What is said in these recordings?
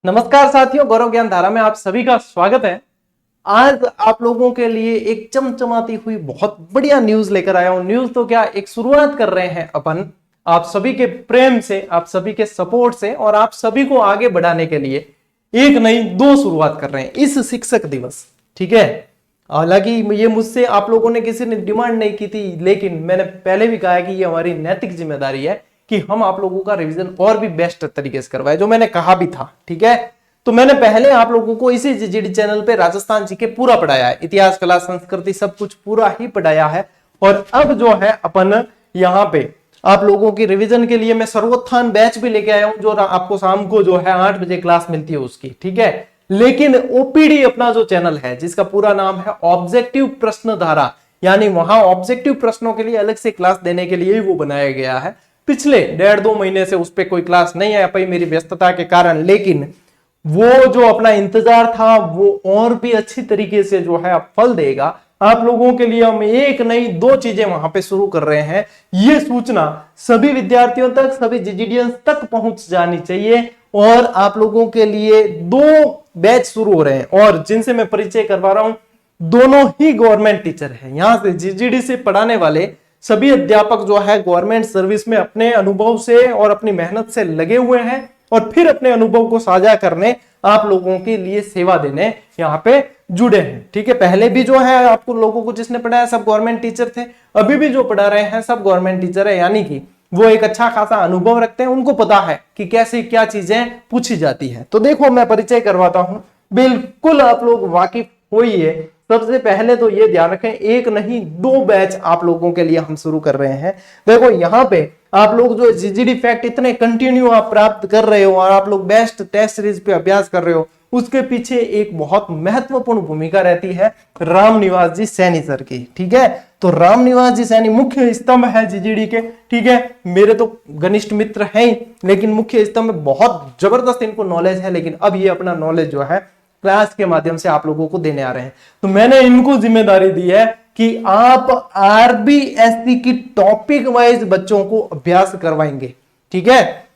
नमस्कार साथियों, गौरव ज्ञान धारा में आप सभी का स्वागत है। आज आप लोगों के लिए एक चमचमाती हुई बहुत बढ़िया न्यूज लेकर आया हूं। न्यूज तो क्या, एक शुरुआत कर रहे हैं अपन आप सभी के प्रेम से, आप सभी के सपोर्ट से और आप सभी को आगे बढ़ाने के लिए एक नई दो शुरुआत कर रहे हैं इस शिक्षक दिवस। ठीक है, हालांकि ये मुझसे आप लोगों ने किसी ने डिमांड नहीं की थी, लेकिन मैंने पहले भी कहा है कि ये हमारी नैतिक जिम्मेदारी है कि हम आप लोगों का रिवीजन और भी बेस्ट तरीके से करवाए, जो मैंने कहा भी था। ठीक है, तो मैंने पहले आप लोगों को इसी जीडी चैनल पे राजस्थान जी के पूरा पढ़ाया है, इतिहास, कला, संस्कृति सब कुछ पूरा ही पढ़ाया है। और अब जो है अपन यहाँ पे आप लोगों की रिवीजन के लिए मैं सर्वोत्थान बैच भी लेके आया हूं, जो आपको शाम को जो है 8 बजे क्लास मिलती है उसकी। ठीक है, लेकिन ओपीडी अपना जो चैनल है, जिसका पूरा नाम है ऑब्जेक्टिव प्रश्न धारा, यानी वहां ऑब्जेक्टिव प्रश्नों के लिए अलग से क्लास देने के लिए ही वो बनाया गया है। पिछले 1.5-2 महीने से उस पर कोई क्लास नहीं आ पाई मेरी व्यस्तता के कारण, लेकिन वो जो अपना इंतजार था वो और भी अच्छी तरीके से जो है फल देगा। आप लोगों के लिए हम एक नई दो चीजें वहां पे शुरू कर रहे हैं। ये सूचना सभी विद्यार्थियों तक, सभी जीजीडियंस तक पहुंच जानी चाहिए। और आप लोगों के लिए दो बैच शुरू हो रहे हैं और जिनसे मैं परिचय करवा रहा हूं, दोनों ही गवर्नमेंट टीचर हैं। यहां से जीजीडी से पढ़ाने वाले सभी अध्यापक जो है गवर्नमेंट सर्विस में अपने अनुभव से और अपनी मेहनत से लगे हुए हैं और फिर अपने अनुभव को साझा करने, आप लोगों के लिए सेवा देने यहाँ पे जुड़े हैं। ठीक है, पहले भी जो है आपको लोगों को जिसने पढ़ाया सब गवर्नमेंट टीचर थे, अभी भी जो पढ़ा रहे हैं सब गवर्नमेंट टीचर है, यानी कि वो एक अच्छा खासा अनुभव रखते हैं, उनको पता है कि कैसे क्या चीजें पूछी जाती है। तो देखो मैं परिचय करवाता हूं, बिल्कुल आप लोग वाकिफ होइए। सबसे पहले तो ये ध्यान रखें, एक नहीं दो बैच आप लोगों के लिए हम शुरू कर रहे हैं। देखो यहाँ पे आप लोग जो जीजीडी फैक्ट इतने कंटिन्यू आप प्राप्त कर रहे हो और आप लोग बेस्ट टेस्ट सीरीज पे अभ्यास कर रहे हो, उसके पीछे एक बहुत महत्वपूर्ण भूमिका रहती है रामनिवास जी सैनी सर की। ठीक है, तो रामनिवास जी सैनी मुख्य स्तंभ है जीजीडी के। ठीक है, मेरे तो घनिष्ठ मित्र हैं ही, लेकिन मुख्य स्तंभ में बहुत जबरदस्त इनको नॉलेज है, लेकिन अब ये अपना नॉलेज जो है क्लास के माध्यम से आप लोगों को देने आ रहे हैं। तो मैंने इनको जिम्मेदारी दी है कि आप आरबीएससी की टॉपिक वाइज बच्चों को अभ्यास करवाएंगे। ठीक है,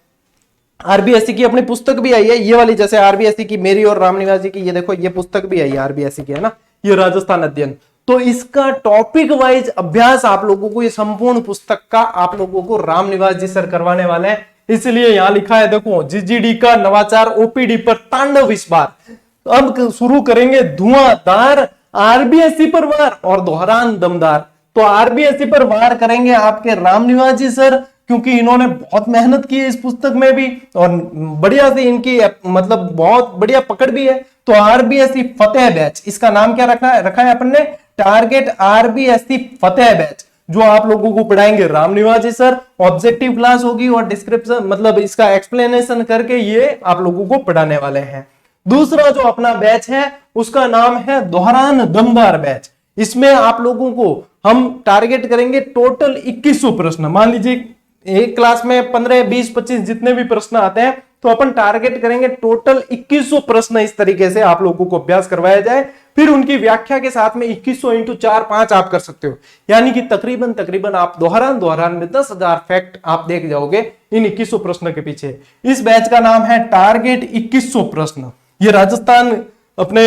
आरबीएससी की अपनी पुस्तक भी आई है, ये वाली, जैसे आरबीएससी की मेरी और रामनिवास जी की, ये देखो ये पुस्तक भी आई है आरबीएससी की, है ना, ये राजस्थान अध्ययन। तो इसका टॉपिक वाइज अभ्यास आप लोगों को, ये संपूर्ण पुस्तक का आप लोगों को रामनिवास जी सर करवाने वाले हैं। इसलिए यहां लिखा है, देखो, जीजीडी का नवाचार ओपीडी पर तांडव इस बार। अब शुरू करेंगे धुआंधार आरबीएससी पर वार और दोहरान दमदार। तो आरबीएससी पर वार करेंगे आपके रामनिवास जी सर, क्योंकि इन्होंने बहुत मेहनत की है इस पुस्तक में भी और बढ़िया से इनकी मतलब बहुत बढ़िया पकड़ भी है। तो आरबीएससी फतेह बैच, इसका नाम क्या रखा है अपन ने, टारगेट आरबीएससी फतेह बैच, जो आप लोगों को पढ़ाएंगे रामनिवास जी सर। ऑब्जेक्टिव क्लास होगी और डिस्क्रिप्शन मतलब इसका एक्सप्लेनेशन करके ये आप लोगों को पढ़ाने वाले हैं। दूसरा जो अपना बैच है उसका नाम है दोहरान दमदार बैच। इसमें आप लोगों को हम टारगेट करेंगे टोटल 2100 प्रश्न। मान लीजिए एक क्लास में 15, 20, 25 जितने भी प्रश्न आते हैं, तो अपन टारगेट करेंगे टोटल 2100 प्रश्न इस तरीके से आप लोगों को अभ्यास करवाया जाए। फिर उनकी व्याख्या के साथ में 2100 × 4, 5 आप कर सकते हो, यानी कि तकरीबन आप दोहरान में 10,000 फैक्ट आप देख जाओगे इन 2100 प्रश्न के पीछे। इस बैच का नाम है टारगेट 2100 प्रश्न। ये राजस्थान अपने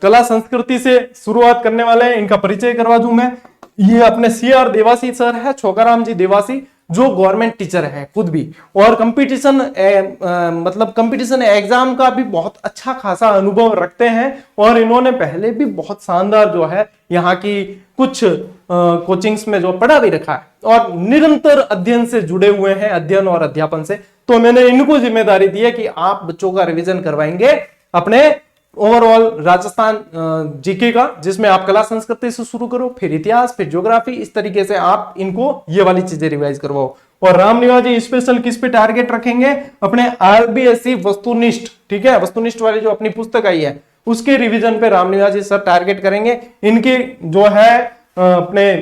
कला संस्कृति से शुरुआत करने वाले हैं, इनका परिचय करवा दूं मैं। ये अपने सीआर देवासी सर है, छोकाराम जी देवासी, जो गवर्नमेंट टीचर है खुद भी, और कंपटीशन मतलब कंपटीशन एग्जाम का भी बहुत अच्छा खासा अनुभव रखते हैं। और इन्होंने पहले भी बहुत शानदार जो है यहाँ की कुछ कोचिंग्स में जो पढ़ा भी रखा है और निरंतर अध्ययन से जुड़े हुए हैं, अध्ययन और अध्यापन से। तो मैंने इनको जिम्मेदारी दी है कि आप बच्चों का रिविजन करवाएंगे अपने ओवरऑल राजस्थान जीके का, जिसमें आप कला संस्कृति से शुरू करो, फिर इतिहास, फिर ज्योग्राफी, इस तरीके से आप इनको ये वाली चीजें रिवाइज करवाओ। और रामनिवास जी स्पेशल किस पे टारगेट रखेंगे, अपने आरबीएससी वस्तुनिष्ठ। ठीक है, वस्तुनिष्ठ वाली जो अपनी पुस्तक आई है उसके रिवीजन पे रामनिवास जी सर टारगेट करेंगे। इनके जो है अपने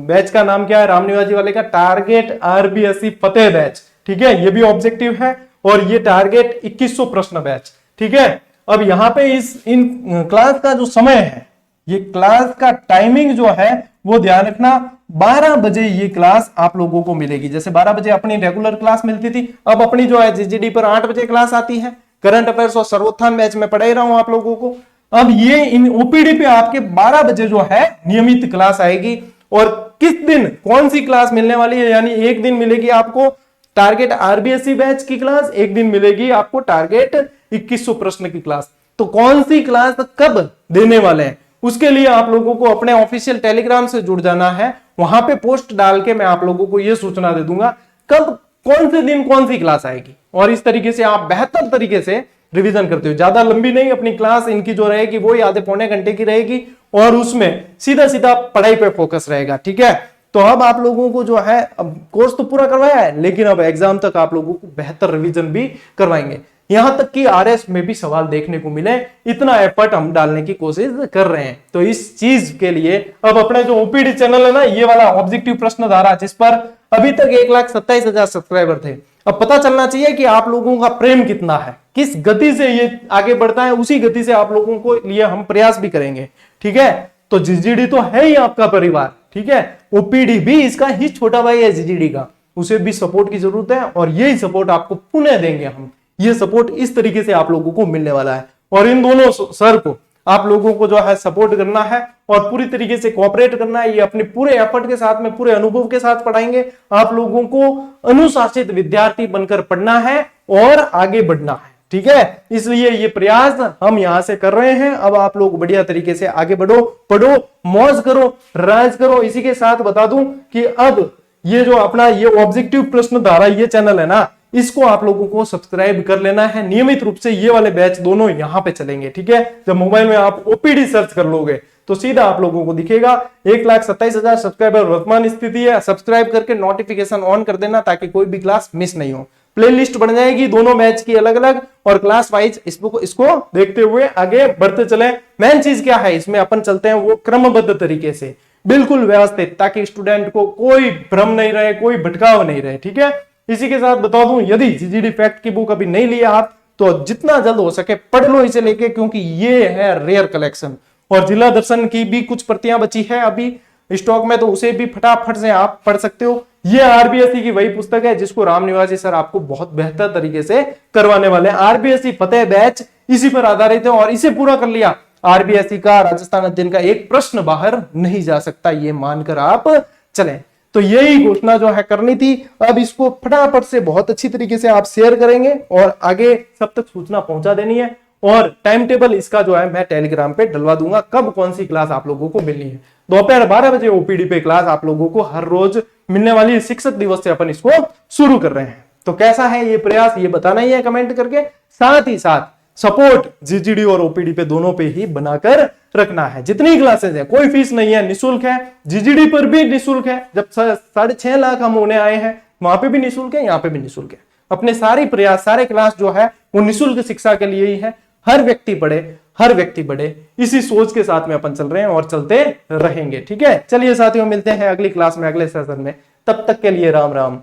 बैच का नाम क्या है, रामनिवास जी वाले का टारगेट आरबीएससी फतेह बैच। ठीक है, ये भी ऑब्जेक्टिव है और ये टारगेट 2100 प्रश्न बैच। ठीक है, अब यहाँ पे इन क्लास का जो समय है, ये क्लास का टाइमिंग जो है वो ध्यान रखना, 12 बजे ये क्लास आप लोगों को मिलेगी। जैसे 12 बजे अपनी रेगुलर क्लास मिलती थी, अब अपनी जो है जीजीडी पर 8 बजे क्लास आती है। करंट अफेयर्स और सर्वोत्थान बैच में पढ़ा ही रहा हूं आप लोगों को। अब ये इन ओपीडी पे आपके 12 बजे जो है नियमित क्लास आएगी, और किस दिन कौन सी क्लास मिलने वाली है, यानी एक दिन मिलेगी आपको टारगेट आरबीएससी बैच की क्लास, एक दिन मिलेगी आपको टारगेट 2100 प्रश्न की क्लास। तो कौन सी क्लास कब देने वाले हैं, उसके लिए आप लोगों को अपने ऑफिशियल टेलीग्राम से जुड़ जाना है। वहां पे पोस्ट डाल के मैं आप लोगों को यह सूचना दे दूंगा कब कौन से दिन कौन सी क्लास आएगी, और इस तरीके से आप बेहतर तरीके से रिवीजन करते हो। ज्यादा लंबी नहीं, अपनी क्लास इनकी जो रहेगी वो आधे पौने घंटे की रहेगी, और उसमें सीधा सीधा पढ़ाई पे फोकस रहेगा, ठीक है। तो अब आप लोगों को जो है, अब कोर्स तो पूरा करवाया है, लेकिन अब एग्जाम तक आप लोगों को बेहतर रिवीजन भी करवाएंगे, यहां तक कि आरएस में भी सवाल देखने को मिले, इतना एफर्ट हम डालने की कोशिश कर रहे हैं। तो इस चीज के लिए अब अपने जो ओपीडी चैनल है ना, ये वाला ऑब्जेक्टिव प्रश्न धारा, जिस पर अभी तक 1,27,000 सब्सक्राइबर थे, अब पता चलना चाहिए कि आप लोगों का प्रेम कितना है, किस गति से ये आगे बढ़ता है, उसी गति से आप लोगों को लिए हम प्रयास भी करेंगे, ठीक है। तो जीजीडी तो है ही आपका परिवार, ठीक है, ओपीडी भी इसका ही छोटा भाई है जीजीडी का, उसे भी सपोर्ट की जरूरत है, और यही सपोर्ट आपको पुनः देंगे हम। ये सपोर्ट इस तरीके से आप लोगों को मिलने वाला है, और इन दोनों सर को आप लोगों को जो है सपोर्ट करना है और पूरी तरीके से कोऑपरेट करना है। ये अपने पूरे एफर्ट के साथ में, पूरे अनुभव के साथ पढ़ाएंगे। आप लोगों को अनुशासित विद्यार्थी बनकर पढ़ना है और आगे बढ़ना है, ठीक है। इसलिए ये प्रयास हम यहां से कर रहे हैं। अब आप लोग बढ़िया तरीके से आगे बढ़ो, पढ़ो, मौज करो, राज करो। इसी के साथ बता दूं कि अब ये जो अपना ये ऑब्जेक्टिव प्रश्न धारा ये चैनल है ना, इसको आप लोगों को सब्सक्राइब कर लेना है। नियमित रूप से ये वाले बैच दोनों यहां पे चलेंगे, ठीक है। जब मोबाइल में आप ओपीडी सर्च कर लोगे तो सीधा आप लोगों को दिखेगा 1,27,000 सब्सक्राइबर वर्तमान स्थिति है। सब्सक्राइब करके नोटिफिकेशन ऑन कर देना ताकि कोई भी क्लास मिस नहीं हो। प्लेलिस्ट बन जाएगी दोनों बैच की अलग अलग, और क्लास वाइज इसको देखते हुए आगे बढ़ते चले। मेन चीज क्या है, इसमें अपन चलते हैं वो क्रमबद्ध तरीके से, बिल्कुल व्यवस्थित, ताकि स्टूडेंट को कोई भ्रम नहीं रहे, कोई भटकाव नहीं रहे, ठीक है। इसी के साथ बता दूं, यदि जीजीडी फैक्ट की बुक अभी नहीं लिया आप तो जितना जल्द हो सके पढ़ लो इसे लेके, क्योंकि ये है रेयर कलेक्शन। और जिला दर्शन की भी कुछ प्रतियां बची है अभी स्टॉक में, तो उसे भी फटाफट से आप पढ़ सकते हो। ये आरबीएससी की वही पुस्तक है जिसको राम निवासी सर आपको बहुत बेहतर तरीके से करवाने वाले हैं। आरबीएससी फतेह बैच इसी पर आधारित है, और इसे पूरा कर लिया आरबीएससी का राजस्थान अध्ययन का एक प्रश्न बाहर नहीं जा सकता, ये मानकर आप चलें। तो यही घोषणा जो है करनी थी। अब इसको फटाफट से बहुत अच्छी तरीके से आप शेयर करेंगे और आगे सब तक सूचना पहुंचा देनी है। और टाइम टेबल इसका जो है मैं टेलीग्राम पे डलवा दूंगा, कब कौन सी क्लास आप लोगों को मिलनी है। दोपहर 12 बजे ओपीडी पे क्लास आप लोगों को हर रोज मिलने वाली। शिक्षक दिवस से अपन इसको शुरू कर रहे हैं। तो कैसा है ये प्रयास, ये बताना ही है कमेंट करके। साथ ही साथ सपोर्ट जीजीडी और ओपीडी पे दोनों पे ही बनाकर रखना है। जितनी क्लासेस है, कोई फीस नहीं है, निःशुल्क है। जीजीडी पर भी निःशुल्क है। जब 6.5 लाख हम होने आए हैं वहां पे भी निःशुल्क है, यहाँ पे भी निःशुल्क है। अपने सारे प्रयास, सारे क्लास जो है वो निःशुल्क शिक्षा के लिए ही है। हर व्यक्ति पढ़े, हर व्यक्ति बढ़े, इसी सोच के साथ में अपन चल रहे हैं और चलते रहेंगे, ठीक है। चलिए साथियों, मिलते हैं अगली क्लास में, अगले सेशन में। तब तक के लिए राम राम,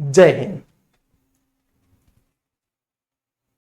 जय हिंद।